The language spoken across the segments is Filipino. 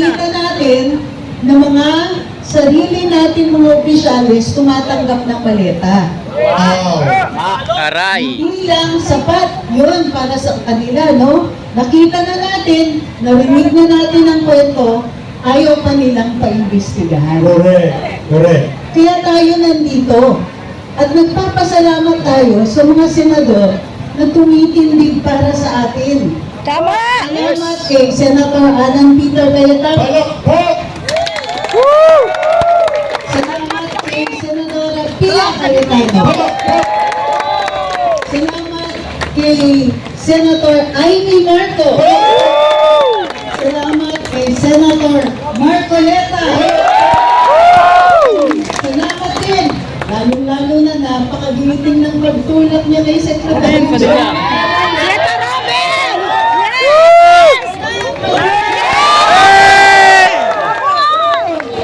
nakikita natin na mga sarili natin mga opisyalis tumatanggap ng maleta. Wow! Aray! Hindi lang sapat yun para sa kanila, no? Nakita na natin, narinig na natin ang kwento, ayaw pa nilang paimbestigahan. Correct. Correct. Kaya tayo nandito at nagpapasalamat tayo sa mga senador na tumitindig para sa atin. Tama! Salamat kay Senator Alan Peter Cayetano. Palakpak! Salamat kay Senadora Pia Cayetano. Salamat kay Senator Amy Marco. Salamat kay Senator Marcoleta. Salamat din, lalo-lalo na napakagiting ng pagtulak niya kay Secretary General. Senator Robin!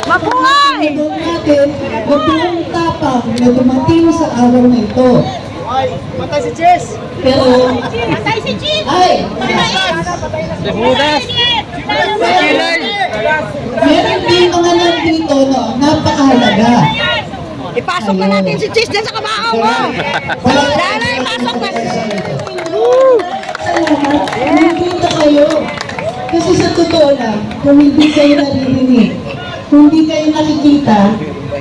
Mabuhay! Ito natin, magbuong tapang na dumating sa araw na ito. Patay si Chess! Pero, Patay si Chief! ay, Budas! meron din mga nandito, no, napakahalaga. Ipasok na natin si Chief dyan sa kabahaw mo! Lalay, pasok na! Salamat, nandito kayo. Kasi sa totoo lang, kung hindi kayo naririnig, kung hindi kayo nakikita,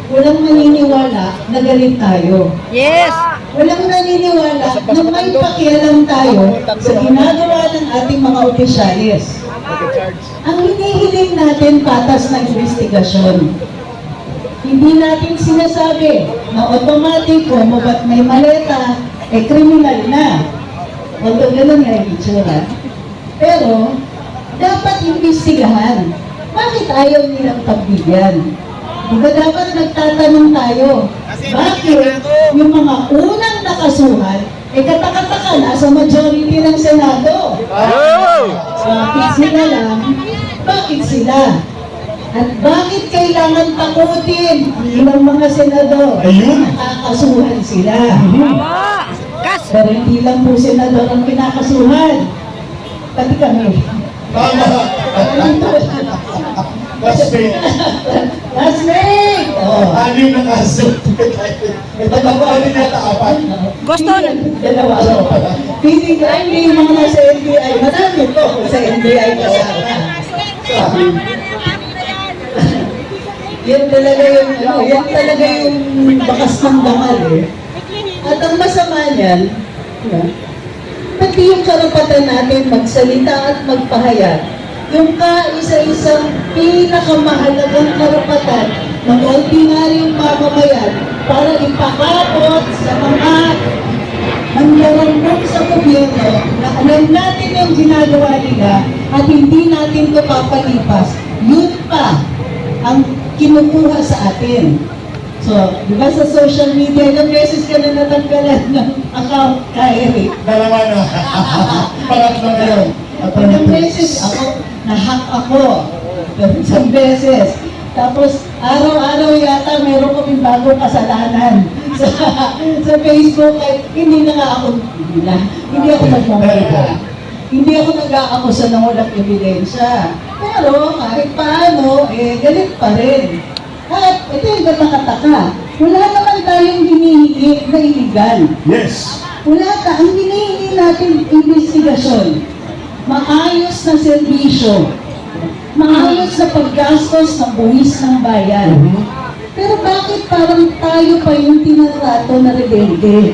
walang maniniwala na galit tayo. Yes! Walang naniniwala na may pakialam tayo sa ginagawa ng ating mga opisyalis. Ang hinihiling natin patas na investigasyon. Hindi natin sinasabi na automatic kung ba't may maleta, kriminal na. Although gano'n nga yung itsura. Pero, dapat imbestigahan. Bakit ayaw nilang pagbigyan? Diba dapat nagtatanong tayo, bakit yung mga unang nakasuhan, katakataka na sa majority ng Senado? Bakit sila lang? Bakit sila? At bakit kailangan takutin ang ilang mga senador? Ayun. Nakakasuhan sila. Tama! Kas! Pero hindi lang po senador ang pinakasuhan. Pati kami. Tama! Classmate! Classmate! Oh. Anim na kaso. Ito na ba? Ano yata apat? Gusto na! Dalawa. Hindi yung mga nasa NBI. Madami po sa NBI kasama. Yan talaga yung, yan talaga yung bakas ng dangal eh. At ang masama niyan, pati yung karapatan natin magsalita at magpahayag, yung kaisa-isang pinakamahalagang karapatan ng ordinaryong mamamayan para ipakabot sa mga manlarambong sa gobyerno na alam natin yung ginagawa nila at hindi natin ito papalipas, yun pa ang kinukuha sa atin. So, di ba sa social media, ilang beses ka na natanggalan ng account ka, Eric? Dalawa na. Pangatlo na yun. Ilang beses ako, na-hack ako. Isang beses. Tapos, araw-araw yata meron kaming bagong kasalanan sa Facebook. Ay, hindi na nga ako, hindi ako nagmamala. Hindi ako nag-aakusa ng walang ebidensya. Pero kahit paano, galit pa rin. At ito yung nakataka. Wala naman tayong hinihingi na illegal. Yes. Wala ka. Ang hinihingi natin investigasyon. Maayos na serbisyo. Maayos na paggastos ng buwis ng bayan. Pero bakit parang tayo pa yung tinarato na rebelde?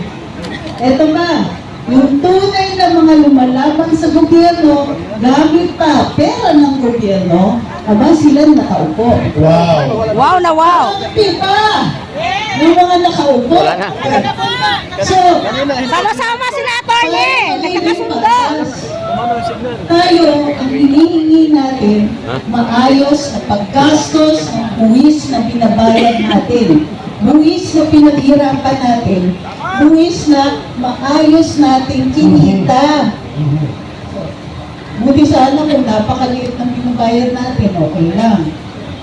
Eto ba? Yung tunay na mga lumalaban sa gobyerno, gamit pa pera ng gobyerno, aba sila nakaupo. Wow. Wow na wow! Kampi pa! Yung mga nakaupo. So, Sama-sama sila, attorney! Nagkakasundo! tayo, ang hinihingi natin, maayos na paggastos ng buwis na binabayad natin. Buwis na pinaghirapan natin. Buwis na maayos natin kinita. Buti sana kung napakaliit ng binabayad natin, okay lang.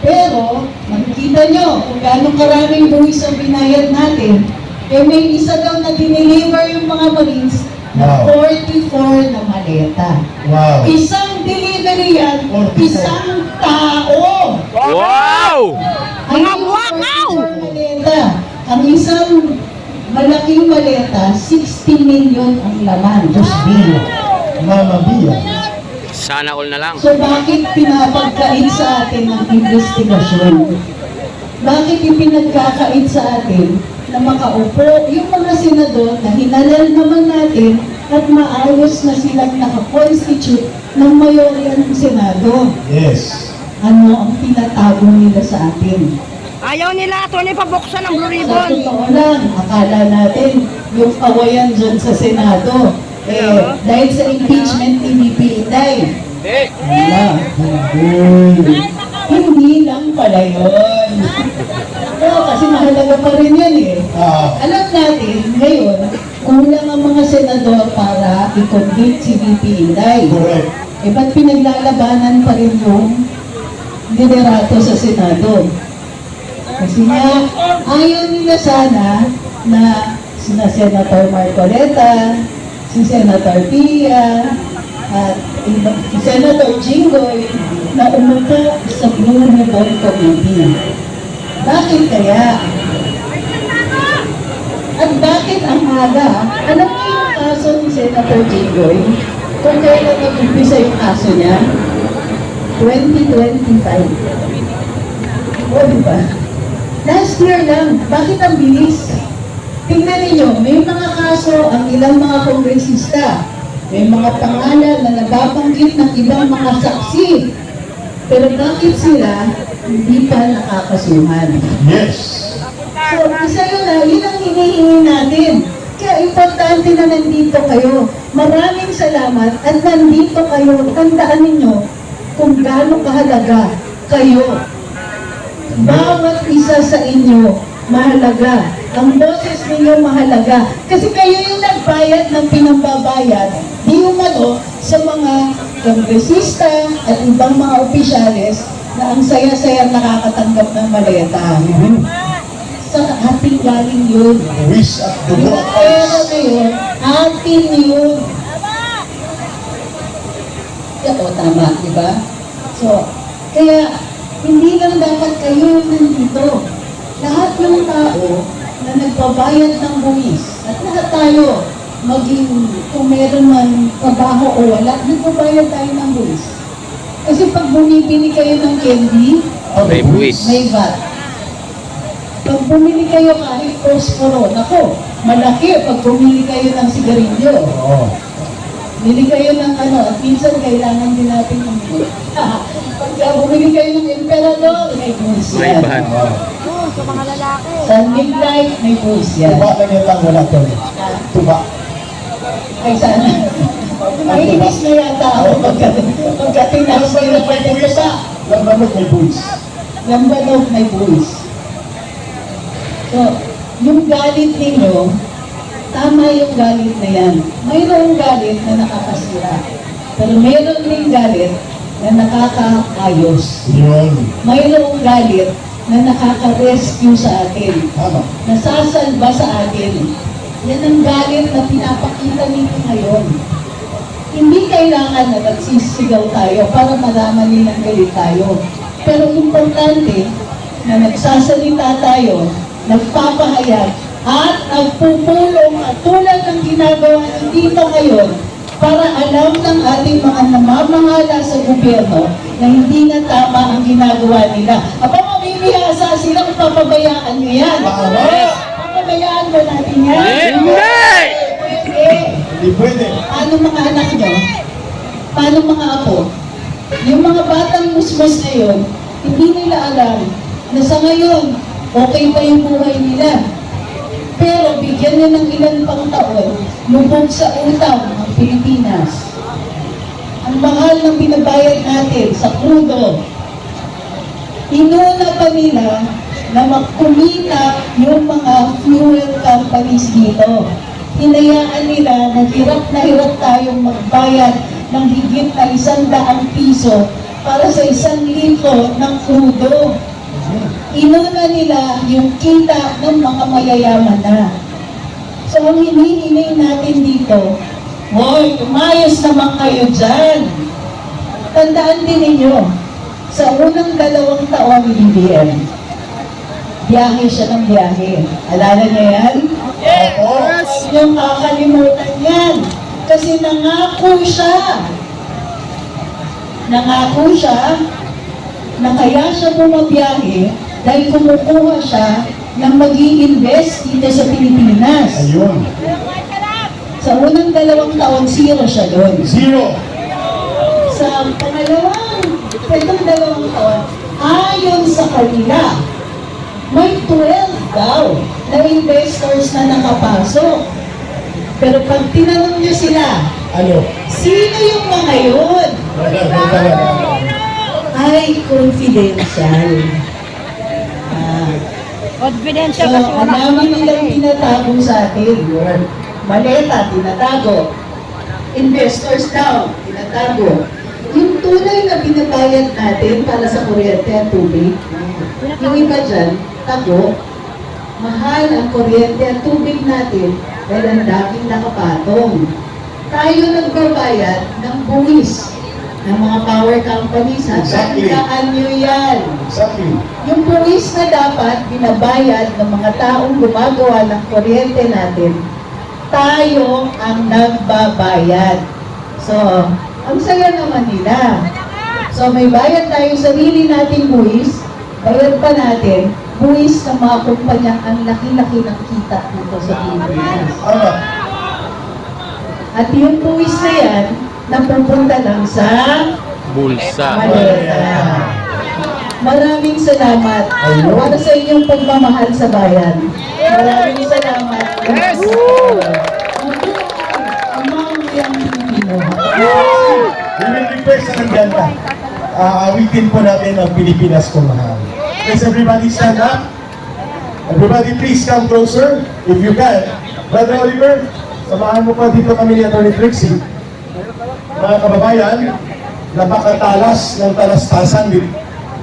Pero, makikita nyo kung gano'ng karaming buwis ang binayad natin, may isa daw na dineliver yung mga Marines na 44 na maleta. Wow. Isang delivery yan, 44. isang tao aking maleta, 60 million ang laman. Diyos mio. Mama mia. Sana all na lang. So bakit pinapagkait sa atin ang investigasyon? Bakit ipinagkakait sa atin na makaupo yung mga senador na hinalal naman natin at maayos na silang nakakonstitute ng mayorya ng Senado? Yes. Ano ang tinatago nila sa atin? Ayaw nila, Tony, pabuksan ng Blue Sa Ribbon. totoo lang, akala natin yung awayan dyan sa Senado. Dahil sa impeachment ni VP Inday. Wala. Hindi lang pala yun. Oo, kasi mahalaga pa rin yan eh. Alam natin, ngayon, kulang ang mga senador para i-convict si VP Inday. Correct. Ba't pinaglalabanan pa rin yung liderato sa Senado? Kasi nga, ayaw nila sana na sina Senator Marcoleta, si Senator Pia, at si Senator Jinggoy na umupo sa Blue Ribbon Committee. Bakit kaya? At bakit ang aga? Alam niyo yung kaso ni Senator Jinggoy? Kung kailan nag-umpisa yung kaso niya? 2025. O, diba? Last year lang. Bakit ang bilis? Tingnan ninyo, may mga kaso ang ilang mga kongresista. May mga pangalan na nababanggit ng ibang mga saksi. Pero bakit sila hindi pa nakakasuhan? Yes. So, isa yun na, yun ang hinihingi natin. Kaya importante na nandito kayo. Maraming salamat at nandito kayo. Tandaan ninyo kung gaano kahalaga kayo. Bawat isa sa inyo mahalaga. Ang boses ninyo mahalaga. Kasi kayo yung nagbayad ng pinambabayad. Di umano sa mga kongresista at ibang mga opisyales na ang saya-saya nakakatanggap ng maleta. Sa ating galing yun. Wish at the Yung pera na yun, atin yun. O, tama, di ba? So, kaya, hindi lang dapat kayo nandito. Lahat ng tao na nagbabayad ng buwis, at lahat tayo, maging kung meron man trabaho o wala, nagbabayad tayo ng buwis. Kasi pag bumibili kayo ng candy, May buwis. may VAT. Pag bumili kayo kahit posporo, nako, malaki pag bumili kayo ng sigarilyo. Oo. Bili kayo ng at minsan kailangan din natin bumili. Pag bumili kayo ng emperador, may buwis May yan. ban. Sa mga lalaki. Sa midnight, may buwis yan. Tuba lang yata wala to. Tuba. Ay, sana. Mahinis na yata ako pagkating na sa iyo pa ito sa Lambanog may buwis. lambanog may buwis. So, yung galit ninyo, tama yung galit na yan. Mayroong galit na nakakasira. Pero mayroon rin galit na nakakaayos. Yun. Mayroong galit na nakaka-rescue sa atin. Tama. Nasasalba sa atin. Yan ang galit na pinapakita nito ngayon. Hindi kailangan na nagsisigaw tayo para malaman nilang galit tayo. Pero importante na nagsasalita tayo, nagpapahayag, at nagpupulong at tulad ng ginagawa dito ngayon para alam ng ating mga namamahala sa gobyerno na hindi na tama ang ginagawa nila. Aba, mabibihasa sila kung papabayaan nyo yan. Papabayaan ba natin yan? Hindi! Hindi pwede. Paano mga anak nyo? Paano mga apo? Yung mga batang musmos na yun, hindi nila alam na sa ngayon, okay pa yung buhay nila. Pero bigyan niya ng ilan pang taon, lubog sa utang ng Pilipinas. Ang mahal ng binabayad natin sa krudo, inuna pa nila na magkumita yung mga fuel companies dito. Hinayaan nila na hirap tayong magbayad ng higit na 100 piso para sa 1 litro ng krudo. Inuna nila yung kita ng mga mayayaman na. So, ang hinihinay natin dito, hoy, umayos naman kayo dyan. Tandaan din ninyo, sa unang 2 taon ni BBM, biyahe siya ng biyahe. Alala niya yan? Opo. Huwag niyong kakalimutan yan. Kasi nangako siya. Nangako siya na kaya siya bumabiyahe dahil kumukuha siya ng mag-i-invest dito sa Pilipinas. Ayun. Sa unang 2 taon, 0 siya doon. 0. Sa itong 2 taon, ayon sa kanila, may 12 daw na investors na nakapasok. Pero pag tinanong niyo sila, Ano? sino yung mga yun? Ay, confidential. Confidential So, kasi ang wala. dami nilang tinatago sa atin. Maleta, tinatago. Investors daw, tinatago. Yung tunay na binabayad natin para sa kuryente at tubig, yung iba dyan, tago, mahal ang kuryente at tubig natin dahil ang daming nakapatong. Tayo nagbabayad ng buwis ng mga power companies. Exactly. Tandaan nyo yan. Exactly. Yung buwis na dapat binabayad ng mga taong gumagawa ng kuryente natin, tayo ang nagbabayad. So, ang saya naman nila. So, may bayad tayo sarili nating buwis, bayad pa natin, buwis ng mga kumpanyang ang laki-laki ng kita dito sa Pilipinas. Ano? At yung buwis na yan, napupunta lang sa Bulsa. maleta. Maraming salamat para sa inyong pagmamahal sa bayan. Maraming salamat. Yes! Ang mga Pilipino. We will request sa kandiyanta. Awitin po natin ang Pilipinas kung mahal. Please everybody stand up. Everybody please come closer if you can. Brother Oliver, samahan mo pa dito kami ni Atty. Trixie. Mga kababayan, napakatalas ng talastasan ni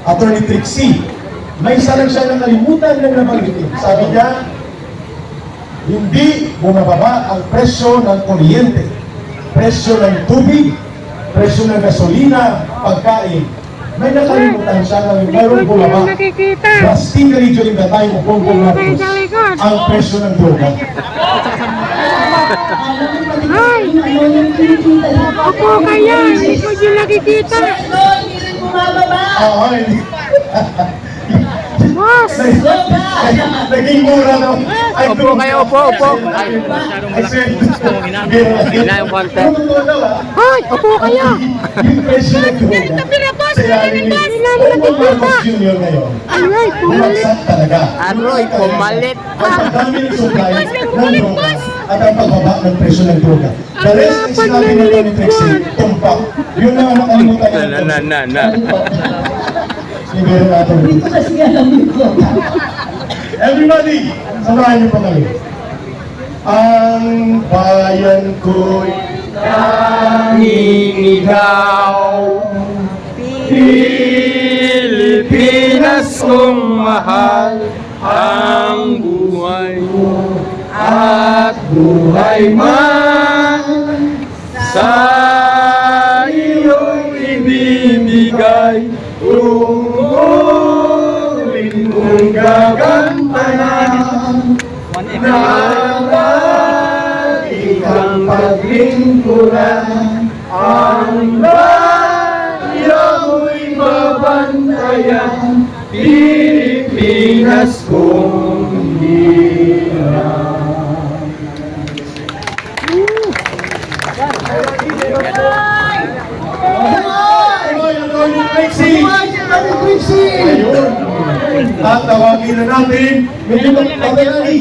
Atty. Trixie. May isa lang siya nakalimutan ng nabanggitin. Sabi niya, hindi bumababa ang presyo ng kuryente, presyo ng tubig, presyo ng gasolina, pagkain. May nakalimutan siya na mayroong bumaba drastically during the time of Bongbong Marcos ang presyo ng droga. Opo kaya, hindi ko yung nakikita. Sir, hindi rin bumababa. Oo, hindi. Naging mura na. Opo kayo, opo. Ay, I said, Hina yung konti. Hoy, opo kayo. Yung presyo ng droga sa ilalim ni Bongbong Marcos Jr. ngayon. Bumagsak talaga. Aroy, pumalit. Ang pagdami ng supply ng droga at ang pagbaba ng presyo ng droga. The rest is sinabi ni Atty. Trixie, tumpak. Yun lang ang nakalimutan niya. Na. Siguro natin. Dito kasi alam ko. Everybody, samahan niyo pa kami. Ang bayan ko'y Ikaw, Pilipinas kong mahal, ang buhay at buhay man sa iyong ibibigay, tungkulin kong gagantanan na ikang paglingkuran, ang bayan mo'y mabantayan, Pilipinas kong hirap. Ayun. Tatawagin na natin medyo magpapalali.